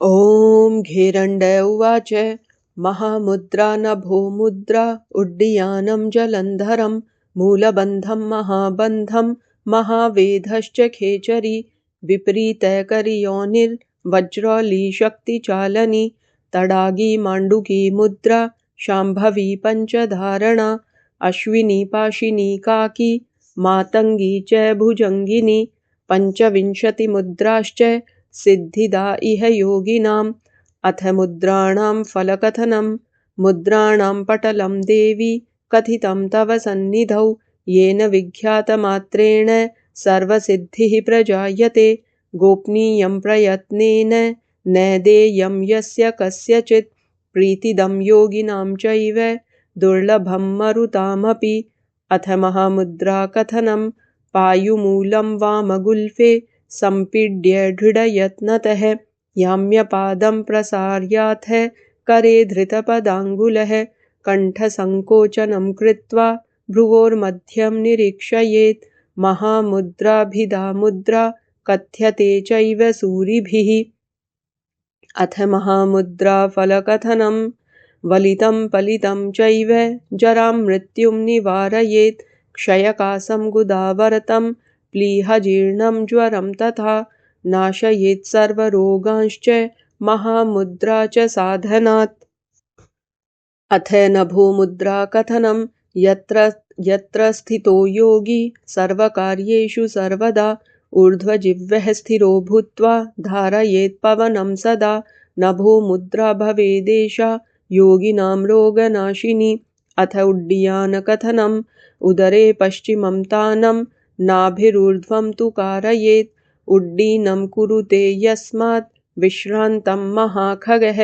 ॐ घेरण्ड उवाच महामुद्रा नभो मुद्रा उड्डीयानं जलन्धरं मूलबन्धं महाबन्धं महावेधश्च खेचरी विपरीतैकर्योनिर्वज्रालीशक्तिचालनी तडागी माण्डुकी मुद्रा शाम्भवी पञ्चधारणा अश्विनी पाशिनी काकी मातङ्गी च भुजङ्गिनी पञ्चविंशतिमुद्राश्च सिद्धिदा इह योगिनाम्। अथ मुद्राणां फलकथनं मुद्राणां पटलं देवी कथितं तव सन्निधौ येन विख्यातमात्रेण सर्वसिद्धिः प्रजायते। गोपनीयं प्रयत्नेन न देयं यस्य कस्यचित् प्रीतिदं योगिनां चैव दुर्लभं मरुतामपि। अथ महामुद्रा कथनं पायुमूलं वामगुल्फे सम्पीड्य दृढयत्नतः याम्यपादं प्रसार्याथ करे धृतपदाङ्गुलः कण्ठसङ्कोचनं कृत्वा भ्रुवोर्मध्यं निरीक्षयेत्। महामुद्राभिधा मुद्रा कथ्यते चैव सूरिभिः। अथ महामुद्रा फलकथनं वलितं पलितं चैव जरां मृत्युं निवारयेत् क्षयकासं गुदावर्तं प्लीहजीर्णं ज्वरं तथा नाशयेत् सर्वरोगांश्च महामुद्रा च साधनात्। अथ नभोमुद्रा कथनं यत्र स्थितो योगी सर्वकार्येषु सर्वदा ऊर्ध्वजिह्वः स्थिरो भूत्वा धारयेत् पवनं सदा। नभोमुद्रा भवेदेषा योगिनां रोगनाशिनी। अथ उड्डीयानकथनं उदरे पश्चिमं तानं नाभिरूर्ध्वं तु कारयेत् उड्डीनं कुरुते यस्मात् विश्रान्तं महाखगः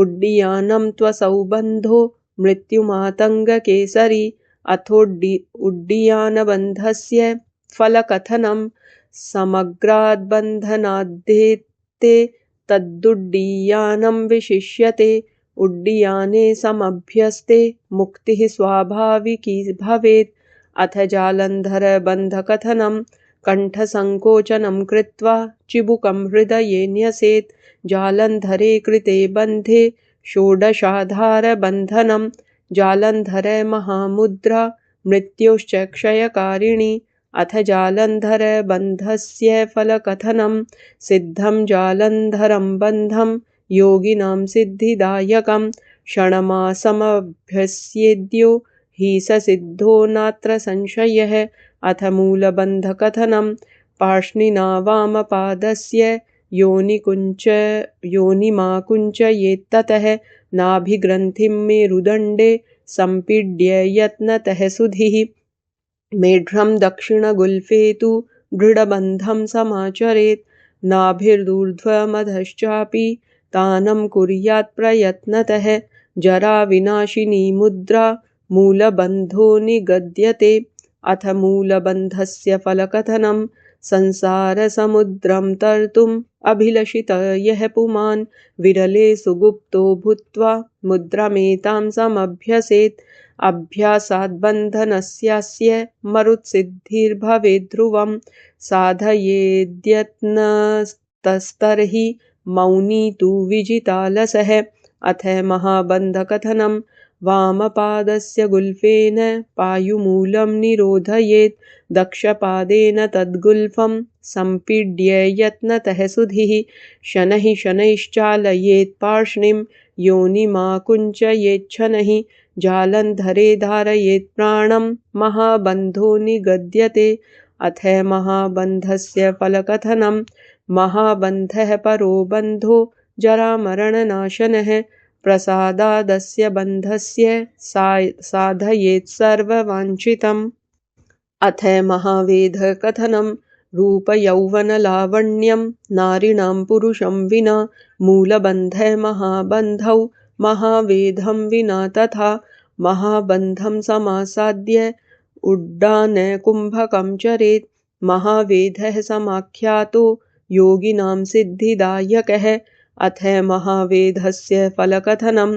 उड्डीयानं त्वसौ बन्धो मृत्युमातङ्गकेसरी। अथोड्डीयानबन्धस्य फलकथनं समग्राद्बन्धनाद्धेते तदुड्डीयानं विशिष्यते। उड्डीयाने समभ्यस्ते मुक्तिः स्वाभाविकी भवेत्। अथ जालन्धरबन्धकथनं कण्ठसङ्कोचनं कृत्वा चिबुकं हृदये न्यसेत्। जालन्धरे कृते बन्धे षोडशाधारबन्धनं जालन्धर महामुद्रा मृत्योश्च क्षयकारिणी। अथ जालन्धरबन्धस्य फलकथनं सिद्धं जालन्धरं बन्धं योगिनां सिद्धिदायकं क्षणमासमभ्यस्येद्यो हि स सिद्धो नात्र संशयः। अथ मूलबन्धकथनं पार्ष्णिना वामपादस्य योनिमाकुञ्चयेत्ततः नाभिग्रन्थिं मेरुदण्डे सम्पीड्य यत्नतः सुधिः। मेढ्रं दक्षिणगुल्फे तु दृढबन्धं समाचरेत् नाभिर्दूर्ध्वमधश्चापि तानं कुर्यात् प्रयत्नतः। जराविनाशिनी मुद्रा मूलबन्धो निगद्यते। अथ मूलबन्धस्य फलकथनं संसारसमुद्रं तर्तुम् अभिलषितयः पुमान् विरले सुगुप्तो भूत्वा मुद्रामेतां समभ्यसेत्। अभ्यासाद्बन्धनस्यास्य मरुत्सिद्धिर्भवेद्ध्रुवं साधयेद्यत्नस्तस्तर्हि मौनी तु विजितालसः। अथ महाबन्धकथनं वामपादस्य गुल्फेन पायुमूलं निरोधयेत् दक्षपादेन तद्गुल्फं सम्पीड्य यत्नतः सुधिः। शनैः शनैश्चालयेत् पार्ष्णिं योनिमाकुञ्चयेच्छनैः जालन्धरे धारयेत् प्राणं महाबन्धो निगद्यते। अथ महाबन्धस्य फलकथनं महाबन्धः परो बन्धो जरामरणनाशनः प्रसादादस्य बन्धस्य साधयेत् सर्ववाञ्छितम्। अथ महावेधकथनं रूपयौवनलावण्यं नारीणां पुरुषं विना मूलबन्धः महाबन्धौ महावेधं विना तथा महाबन्धं समासाद्य उड्डानकुम्भकं चरेत्। महावेधः समाख्यातो योगिनां सिद्धिदायकः। अथ महावेधस्य फलकथनं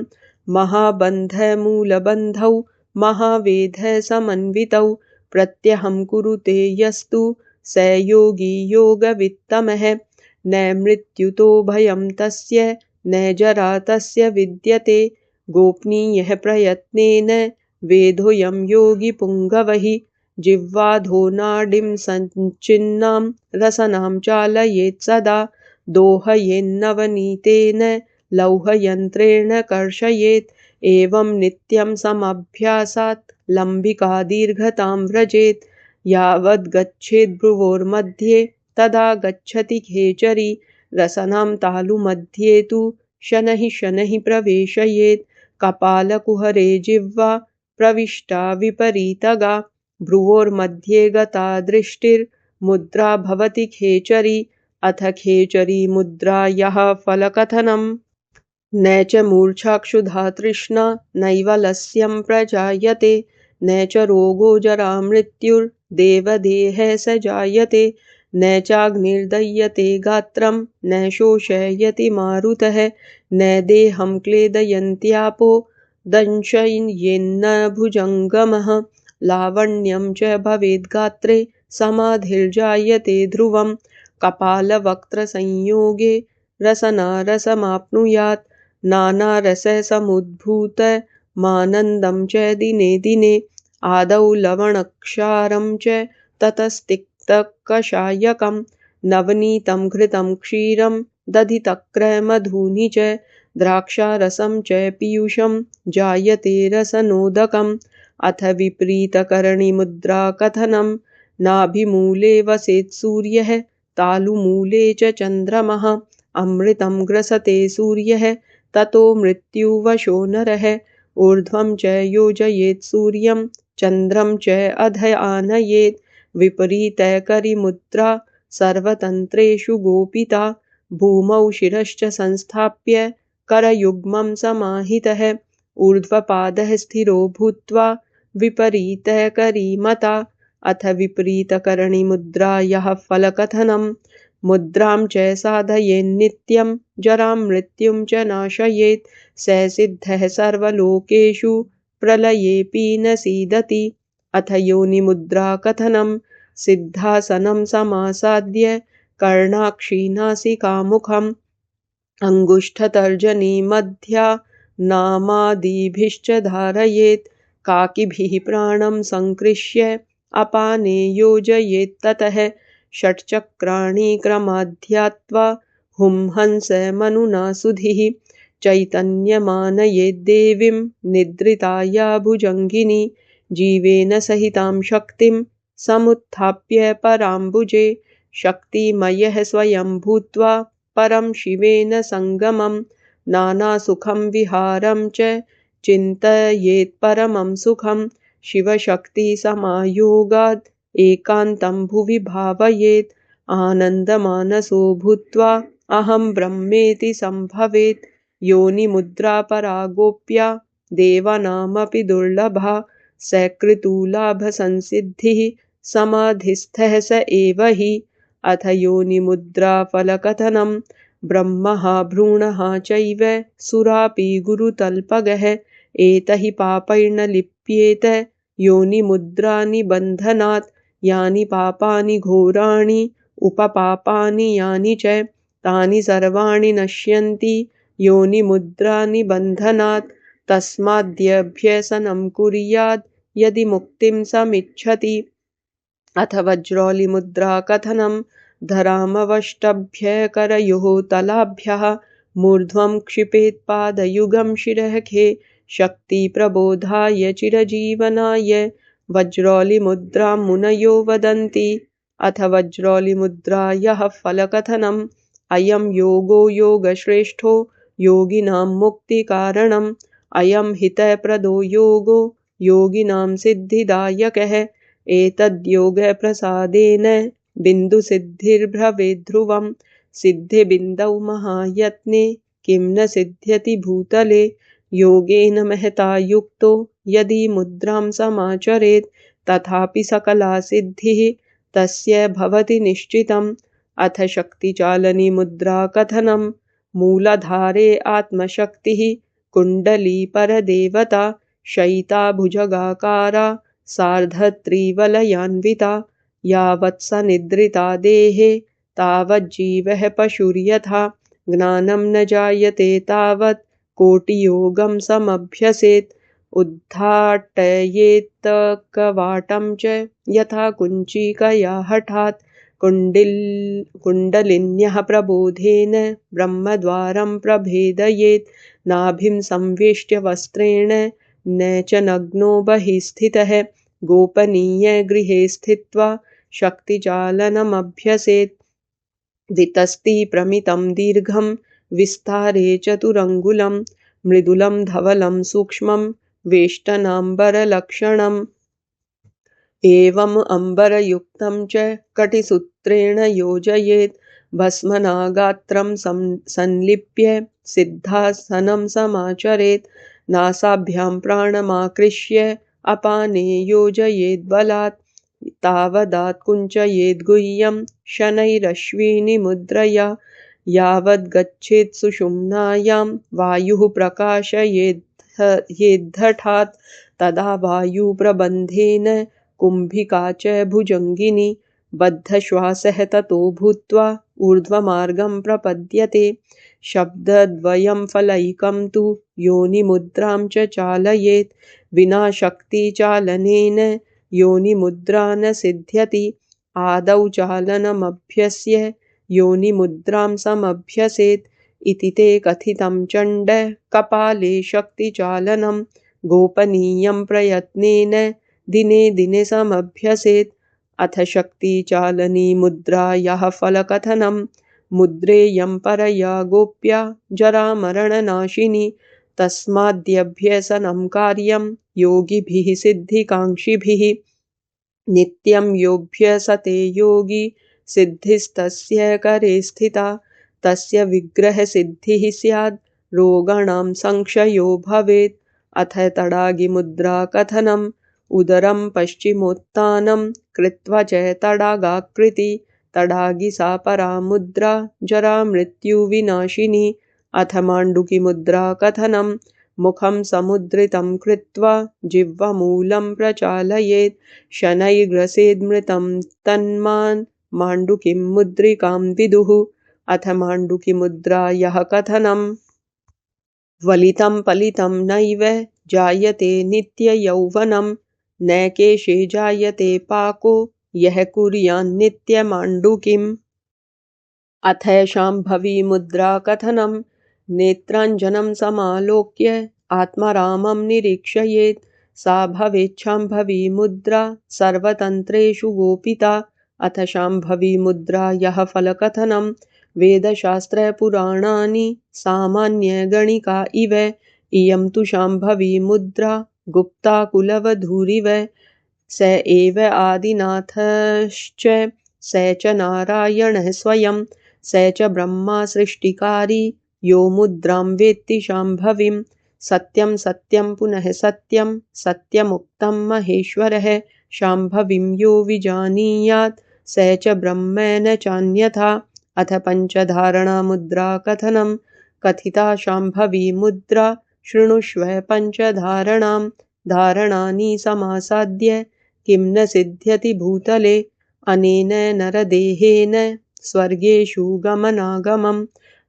महाबन्धमूलबन्धौ महावेधः समन्वितौ प्रत्यहं कुरुते यस्तु स योगी योगवित्तमः। न मृत्युतो भयं तस्य न जरा तस्य विद्यते गोपनीयः प्रयत्नेन वेदोऽयं योगी पुङ्गवः जिह्वाधो नाडीं सञ्चिन्नां रसनां चालयेत् सदा दोहयेन्नवनीतेन लौहयन्त्रेण कर्षयेत् एवं नित्यं समभ्यासात् लम्बिका दीर्घतां व्रजेत् यावद् गच्छेत् भ्रुवोर्मध्ये तदा गच्छति खेचरी रसनां तालुमध्ये तु शनैः शनैः प्रवेशयेत् कपालकुहरे जिह्वा प्रविष्टा विपरीतगा भ्रुवोर्मध्ये गता दृष्टिर्मुद्रा भवति खेचरी अथ खेचरी मुद्रायाः फलकथनम् न च मूर्छाक्षुधा तृष्णा नैव लस्यं प्रजायते न च रोगो जरा मृत्युर्देवदेहः स जायते न चाग्निर्दह्यते गात्रं न शोषयति मारुतः न देहं क्लेदयन्त्यापो दंशयेन्न भुजङ्गमः लावण्यं च भवेद्गात्रे समाधिर्जायते ध्रुवं कपालवक्त्रसंयोगे रसनारसमाप्नुयात् नानारससमुद्भूतमानन्दं च दिने दिने आदौ लवणक्षारं च ततस्तिक्तकषायकं नवनीतं घृतं क्षीरं दधितक्रमधूनि च द्राक्षारसं च पीयूषं जायते रसनोदकम् अथ विपरीतकरणिमुद्रा कथनं नाभिमूले वसेत् सूर्यः तालुमूले च चन्द्रमः अमृतं ग्रसते सूर्यः ततो मृत्युवशो नरः ऊर्ध्वं च योजयेत् सूर्यं चन्द्रं च अध आनयेत् विपरीतकरिमुद्रा सर्वतन्त्रेषु गोपिता भूमौ शिरश्च संस्थाप्य करयुग्मं समाहितः ऊर्ध्वपादः स्थिरो भूत्वा विपरीतकरीमता अथ विपरीतकरणिमुद्रायाः फलकथनम् मुद्रां च साधयेन्नित्यं जरां मृत्युं च नाशयेत् स सिद्धः सर्वलोकेषु प्रलयेऽपि न सीदति अथ योनिमुद्रा कथनं सिद्धासनं समासाद्य कर्णाक्षी नासिकामुखम् अङ्गुष्ठतर्जनीमध्या नामादिभिश्च धारयेत् काकिभिः प्राणं सङ्कृष्य अपाने योजयेत् ततः षट्चक्राणि क्रमाध्यात्वा हुंहंसमनुना सुधिः चैतन्यमानयेद्देवीं निद्रिताया भुजङ्गिनी जीवेन सहितां शक्तिं समुत्थाप्य पराम्बुजे शक्तिमयः स्वयं भूत्वा परं शिवेन सङ्गमं नानासुखं विहारं च चिन्तयेत् परमं सुखं शिवशक्तिसमायोगाद् एकान्तं भुवि भावयेत् आनन्दमानसो भूत्वा अहं ब्रह्मेति सम्भवेत् योनिमुद्रा परागोप्या देवानामपि दुर्लभा सकृतुलाभसंसिद्धिः समाधिस्थः स एव हि अथ योनिमुद्रा फलकथनं ब्रह्मः भ्रूणः चैव सुरापि गुरुतल्पगः एतैः पापैर्न लिप्येत योनिमुद्रानि बन्धनात् यानि पापानि घोराणि उपपापानि यानि च तानि सर्वाणि नश्यन्ति योनिमुद्रानि बन्धनात् तस्माद्यभ्यसनं कुर्याद् यदि मुक्तिं समिच्छति अथ वज्रौलिमुद्रा कथनं धरामवष्टभ्यकरयोः तलाभ्यः मूर्ध्वं क्षिपेत् पादयुगं शिरःखे शक्तिप्रबोधाय चिरजीवनाय वज्रौलिमुद्रां मुनयो वदन्ति अथ वज्रौलिमुद्रायाः फलकथनम् अयं योगो योगश्रेष्ठो योगिनां मुक्तिकारणम् अयं हितप्रदो योगो योगिनां सिद्धिदायकः एतद्योगप्रसादेन बिन्दुसिद्धिर्भवेद्ध्रुवं सिद्धिबिन्दौ महायत्ने किं न सिद्ध्यति भूतले योगेन महता युक्तो यदि मुद्रां समाचरेत् तथापि सकला सिद्धिः तस्य भवति निश्चितम् अथ शक्तिचालनी मुद्रा कथनं मूलाधारे आत्मशक्तिः कुण्डली परदेवता शयिता भुजगाकारा सार्धत्रिवलयान्विता यावत् स निद्रिता देहे तावज्जीवः पशुर्यथा ज्ञानं न जायते तावत् कोटियोगं समभ्यसेत् उद्घाटयेत् कवाटं च यथा कुञ्चिकया हठात् कुण्डलिन्यः प्रबोधेन ब्रह्मद्वारं प्रभेदयेत् नाभिं संवेष्ट्य वस्त्रेण न च नग्नो बहिः स्थितः गोपनीयगृहे स्थित्वा शक्तिचालनमभ्यसेत् वितस्ति प्रमितं दीर्घं विस्तारे चतुरङ्गुलं मृदुलं धवलं सूक्ष्मं वेष्टनाम्बरलक्षणम् एवम् अम्बरयुक्तं च कटिसूत्रेण योजयेत् भस्मनागात्रं संलिप्य सिद्धासनं समाचरेत् नासाभ्यां प्राणमाकृष्य अपाने योजयेत् बलात् तावदात् कुञ्चयेत् गुह्यं शनैरश्विनि मुद्रया यावद्गच्छेत् सुषुम्नायां वायुः प्रकाशयेद्धठात् तदा वायुप्रबन्धेन कुम्भिका च भुजङ्गिनी बद्धश्वासः ततो भूत्वा ऊर्ध्वमार्गं प्रपद्यते शब्दद्वयं फलैकं तु योनिमुद्रां च चालयेत् विना शक्तिचालनेन योनिमुद्रा न सिद्ध्यति आदौ चालनमभ्यस्य योनिमुद्रां समभ्यसेत् इति ते कथितं चण्ड कपाले शक्तिचालनं गोपनीयं प्रयत्नेन दिने दिने समभ्यसेत् अथ शक्तिचालनी मुद्रायाः फलकथनं मुद्रेयं परया गोप्या जरामरणनाशिनी तस्माद्यभ्यसनं कार्यं योगिभिः सिद्धिकाङ्क्षिभिः नित्यं योऽभ्यसते योगी सिद्धिस्तस्य करे स्थिता तस्य विग्रहसिद्धिः स्यात् रोगाणां संक्षयो भवेत् अथ तडागिमुद्रा कथनम् उदरं पश्चिमोत्तानं कृत्वा च तडागाकृति तडागी सा परा मुद्रा जरामृत्युविनाशिनी अथ माण्डुकिमुद्रा कथनं मुखं समुद्रितं कृत्वा जिह्वामूलं प्रचालयेत् शनैर्ग्रसेद्मृतं तन्मान् माण्डुकिं मुद्रिकां विदुः अथ माण्डुकिमुद्रायाः कथनं वलितं पलितं नैव जायते नित्ययौवनं न केशे जायते पाको यः कुर्यान्नित्यमाण्डुकिम् अथ शाम्भवी मुद्रा कथनं नेत्राञ्जनं समालोक्य आत्मारामं निरीक्षयेत् सा भवेच्छाम्भवी मुद्रा सर्वतन्त्रेषु गोपिता अथ शाम्भवी मुद्रायाः फलकथनं वेदशास्त्रपुराणानि सामान्यगणिका इव इयं तु शाम्भवी मुद्रा गुप्ता कुलवधूरिव स एव आदिनाथश्च स च नारायणः स्वयं स च ब्रह्मा सृष्टिकारी यो मुद्रां वेत्ति शाम्भवीं सत्यं सत्यं पुनः सत्यं सत्यमुक्तं महेश्वरः शाम्भवीं यो विजानीयात् स च ब्रह्म न चान्यथा अथ पञ्चधारणा मुद्रा कथनं कथिता शाम्भवी मुद्रा शृणुष्व पञ्चधारणां धारणानि समासाद्य किं न सिद्ध्यति भूतले अनेन नरदेहेन स्वर्गेषु गमनागमं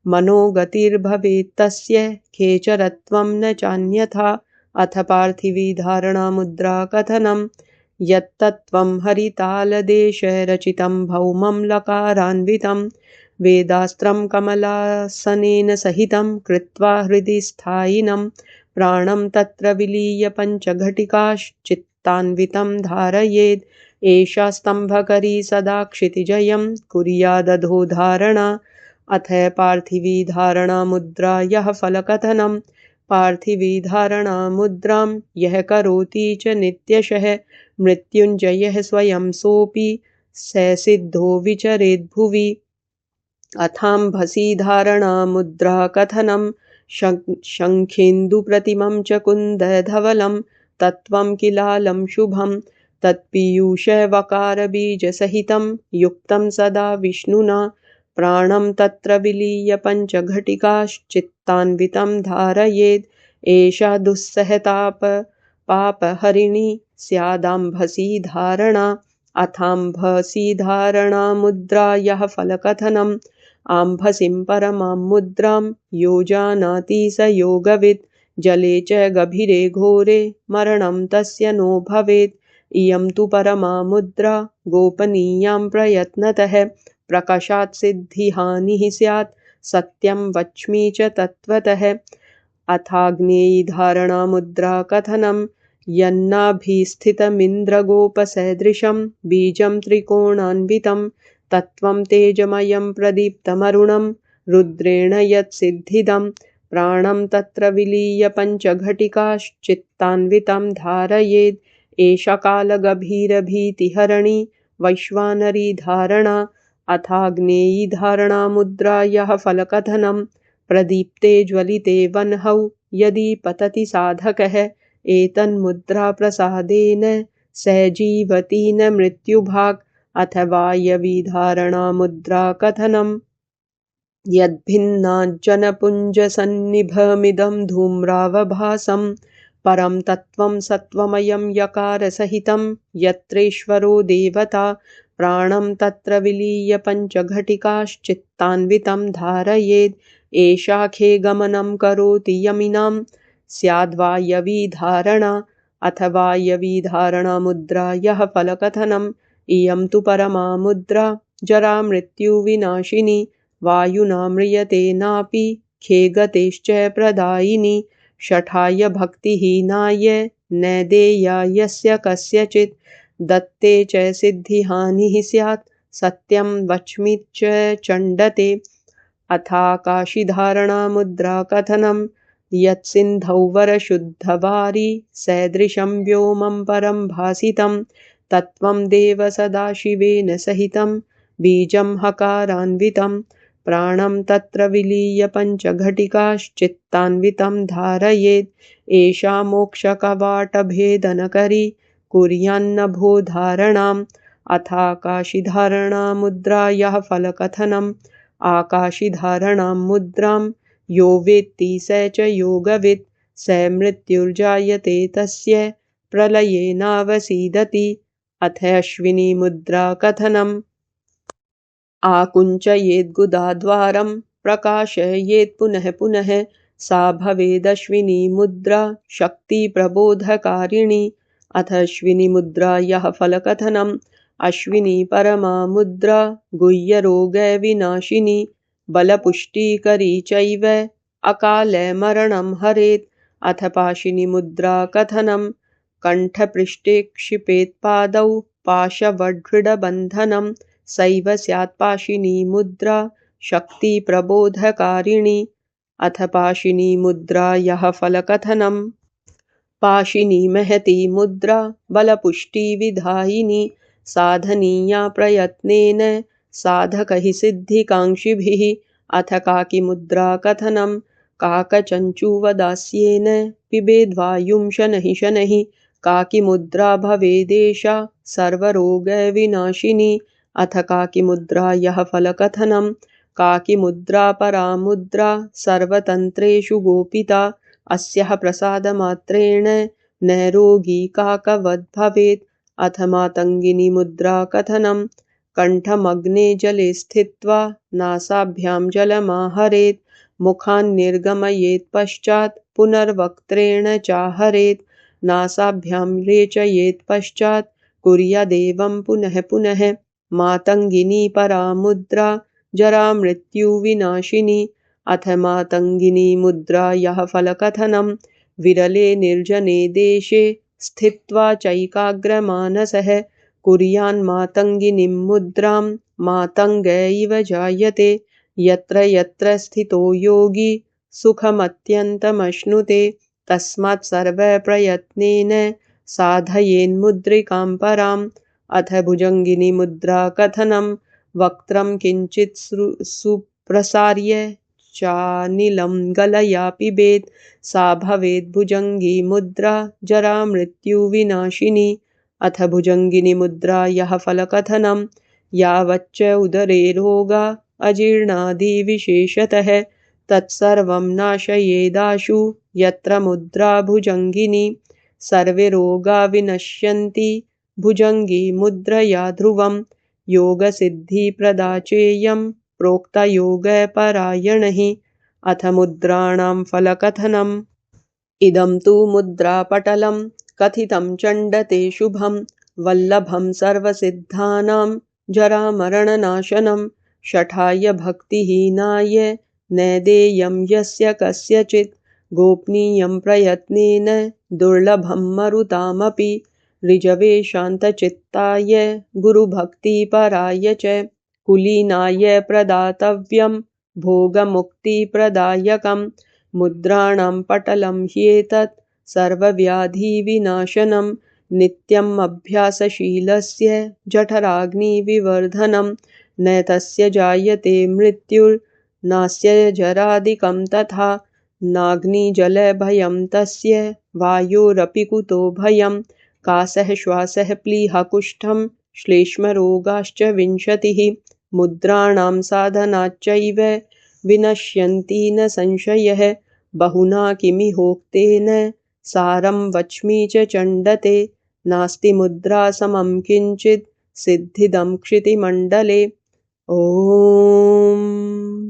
मनोगतिर्भवेत्तस्य खेचरत्वं न चान्यथा अथ पार्थिवी धारणा मुद्रा कथनं यत्तत्त्वं हरितालदेशरचितं भौमं लकारान्वितं वेदास्त्रं कमलासनेन सहितं कृत्वा हृदि स्थायिनं प्राणं तत्र विलीय पञ्चघटिकाश्चित्तान्वितं धारयेत् एषा स्तम्भकरी सदा क्षितिजयं कुर्यादधो धारणा अथ पार्थिवी धारणा मुद्रायाः फलकथनं पार्थिवी धारणा मुद्रां यः करोति च नित्यशः मृत्युञ्जयः स्वयं सोऽपि स सिद्धो विचरेद्भुवि अथाम्भसी धारणा मुद्रा कथनं शङ्खेन्दुप्रतिमं च कुन्दधवलं तत्त्वं किलालं शुभं तत्पीयूषवकारबीजसहितं युक्तं सदा विष्णुना प्राणं तत्र विलीय पञ्चघटिकाश्चित्तान्वितं धारयेत् एषा दुस्सहताप पापहरिणी स्यादाम्भसी धारणा अथाम्भसि धारणा मुद्रा यः फलकथनम् आम्भसिं परमां मुद्रां यो जानाति स योगवित् जले च गभीरे घोरे मरणं तस्य नो भवेत् इयं तु परमा मुद्रा गोपनीयां प्रयत्नतः प्रकाशात् सिद्धिहानिः स्यात् सत्यं वच्मि च तत्त्वतः अथाग्नेयी धारणा मुद्रा कथनं यन्नाभिस्थितमिन्द्रगोपसदृशं बीजं त्रिकोणान्वितं तत्त्वं तेजमयं प्रदीप्तमरुणं रुद्रेण यत्सिद्धिदं प्राणं तत्र विलीय पञ्चघटिकाश्चित्तान्वितं धारयेत् एषा कालगभीरभीतिहरिणी वैश्वानरी धारणा अथाग्नेयी धारणा मुद्रा यः फलकथनं प्रदीप्ते ज्वलिते वह्नौ यदि पतति साधकः एतन्मुद्रा प्रसादेन स जीवति न मृत्युभाक् अथवा यविधारणा मुद्रा कथनं यद्भिन्नाज्जनपुञ्जसन्निभमिदं धूम्रावभासं परं तत्त्वं सत्त्वमयं यकारसहितं यत्रेश्वरो देवता प्राणं तत्र विलीय पञ्चघटिकाश्चित्तान्वितं धारयेत् एषाखे गमनं करोति यमिनां स्याद्वायवीधारणा अथवा यवीधारणा मुद्रा यः फलकथनम् इयं तु परमा मुद्रा जरामृत्युविनाशिनी वायुना म्रियते नापि खेगतेश्च प्रदायिनी शठाय भक्तिहीनाय न देया यस्य कस्यचित् दत्ते च सिद्धिहानिः स्यात् सत्यं वच्मि च चण्डते अथाकाशीधारणा मुद्रा कथनं यत्सिन्धौवरशुद्धवारी सदृशं व्योमं परं भासितं तत्त्वं देव सदाशिवेन सहितं बीजं हकारान्वितं प्राणं तत्र विलीय पञ्चघटिकाश्चित्तान्वितं धारयेत् एषा मोक्षकवाटभेदनकरी कुर्यान्नभो धारणाम् अथाकाशीधारणा मुद्रा यः फलकथनम् आकाशीधारणां मुद्रां यो वेत्ति स च योगवित् स मृत्युर्जायते तस्य प्रलयेनावसीदति अथ अश्विनी मुद्रा कथनम् आकुञ्चयेद्गुदाद्वारं प्रकाशयेत् पुनः पुनः सा भवेदश्विनी मुद्रा शक्तिप्रबोधकारिणी अथ अश्विनी मुद्रा यः फलकथनम् अश्विनी परमा मुद्रा गुह्यरोगविनाशिनी बलपुष्टिकरी चैव अकाले मरणं हरेत् अथ पाशिनी मुद्रा कथनं कण्ठपृष्ठे क्षिपेत् पादौ पाशवदृढबन्धनं सैव स्यात् पाशिनी मुद्रा शक्तिप्रबोधकारिणी अथ पाशिनी मुद्रा यः फलकथनं पाशिनी महती मुद्रा बलपुष्टिविधायिनी साधनीया प्रयत्नेन साधकैः सिद्धिकाङ्क्षिभिः अथ काकीमुद्रा कथनं काकचञ्चूवदास्येन पिबेद्वायुं शनैः शनैः काकीमुद्रा भवेदेषा सर्वरोगविनाशिनी अथ काकीमुद्रा यः फलकथनं काकीमुद्रा परामुद्रा सर्वतन्त्रेषु गोपिता अस्याः प्रसादमात्रेण न रोगी काकवद्भवेत् अथ मातङ्गिनी मुद्रा कथनं कण्ठमग्ने जले स्थित्वा नासाभ्यां जलमाहरेत् मुखान् निर्गमयेत् पश्चात् पुनर्वक्त्रेण चाहरेत् नासाभ्यां रेचयेत् पश्चात् कुर्यादेवं पुनः पुनः मातङ्गिनी परा मुद्रा जरामृत्युविनाशिनी अथ मातङ्गिनी मुद्रा यः फलकथनं विरले निर्जने देशे स्थित्वा चैकाग्रमानसः कुर्यान्मातङ्गिनीं मुद्रां मातङ्ग इव जायते यत्र यत्र स्थितो योगी सुखमत्यन्तमश्नुते तस्मात् सर्वप्रयत्नेन साधयेन्मुद्रिकां पराम् अथ भुजङ्गिनी मुद्रा कथनं वक्त्रं किञ्चित् सुप्रसार्य चानिलं गलया पिबेत् सा भवेत् भुजङ्गी मुद्रा जरामृत्युविनाशिनी अथ भुजङ्गिनी मुद्रा यः फलकथनं यावच्च उदरे रोगा अजीर्णादिविशेषतः तत्सर्वं नाशयेदाशु यत्र मुद्रा भुजङ्गिनी सर्वे रोगा विनश्यन्ति भुजङ्गी मुद्रया ध्रुवं योगसिद्धिप्रदा चेयं प्रोक्तयोगपरायणैः। अथ मुद्राणां फलकथनम्। इदं तु मुद्रापटलं कथितं चण्डते शुभं वल्लभं सर्वसिद्धानां जरामरणनाशनं शठाय भक्तिहीनाय नैदेयं यस्य कस्यचित् गोपनीयं प्रयत्नेन दुर्लभं मरुतामपि ऋजवे शान्तचित्ताय गुरुभक्तिपराय च कुलीनाय प्रदातव्यं भोगमुक्तिप्रदायकं मुद्राणां पटलं ह्येतत् सर्वव्याधिविनाशनं नित्यम् अभ्यासशीलस्य जठराग्निविवर्धनं न तस्य जायते मृत्युर्नास्य जरादिकं तथा नाग्निजलभयं तस्य वायोरपि कुतो भयं कासः श्वासः प्लीहा कुष्ठं श्लेष्मरोगाश्च 20 मुद्राणां साधनाच्चैव विनश्यन्ति न संशयः बहुना किमिहोक्तेन सारं वच्मि च चण्डते नास्ति मुद्रा समं किञ्चित् सिद्धिदं क्षितिमण्डले। ॐ